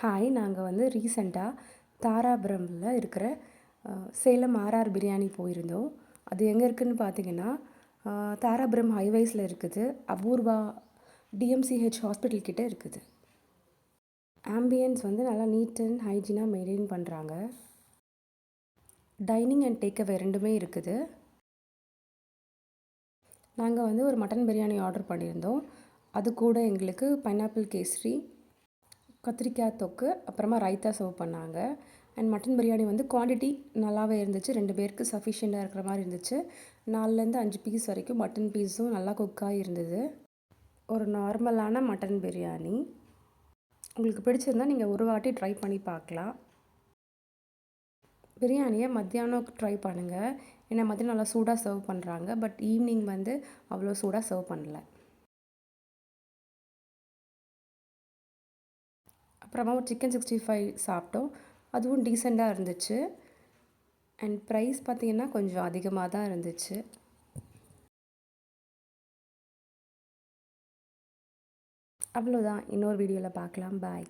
Hi, நாங்கள் வந்து ரீசெண்டாக தாராபுரமில் இருக்கிற சேலம் ஆர்ஆர் பிரியாணி போயிருந்தோம். அது எங்கே இருக்குதுன்னு பார்த்தீங்கன்னா, தாராபுரம் ஹைவேஸில் இருக்குது. அபூர்வா டிஎம்சிஹெச் ஹாஸ்பிட்டல் கிட்டே இருக்குது. ஆம்பியன்ஸ் வந்து நல்லா நீட் அண்ட் ஹைஜீனாக மெயின்டைன் பண்ணுறாங்க. டைனிங் அண்ட் டேக்அவே ரெண்டுமே இருக்குது. நாங்கள் வந்து ஒரு மட்டன் பிரியாணி ஆர்டர் பண்ணியிருந்தோம். அது கூட எங்களுக்கு பைனாப்பிள் கேசரி, கத்திரிக்காய் தொக்கு, அப்புறமா ரைத்தா சர்வ் பண்ணாங்க. அண்ட் மட்டன் பிரியாணி வந்து குவான்டிட்டி நல்லாவே இருந்துச்சு. 2 பேருக்கு சஃபிஷியண்ட்டாக இருக்கிற மாதிரி இருந்துச்சு. 4லேருந்து 5 பீஸ் வரைக்கும் மட்டன் பீஸும் நல்லா குக்காகி இருந்தது. ஒரு நார்மலான மட்டன் பிரியாணி. உங்களுக்கு பிடிச்சிருந்தால் நீங்கள் ஒரு வாட்டி ட்ரை பண்ணி பார்க்கலாம். பிரியாணியை மத்தியானம் ட்ரை பண்ணுங்கள். ஏன்னா மத்தியானம் நல்லா சூடாக சர்வ் பண்ணுறாங்க. பட் ஈவினிங் வந்து அவ்வளோ சூடாக சர்வ் பண்ணல. அப்புறமா ஒரு சிக்கன் 65 சாப்பிட்டோம். அதுவும் டீசெண்டாக இருந்துச்சு. அண்ட் ப்ரைஸ் பார்த்திங்கன்னா கொஞ்சம் அதிகமாக தான் இருந்துச்சு. அவ்வளோதான். இன்னொரு வீடியோவில் பார்க்கலாம். பாய்.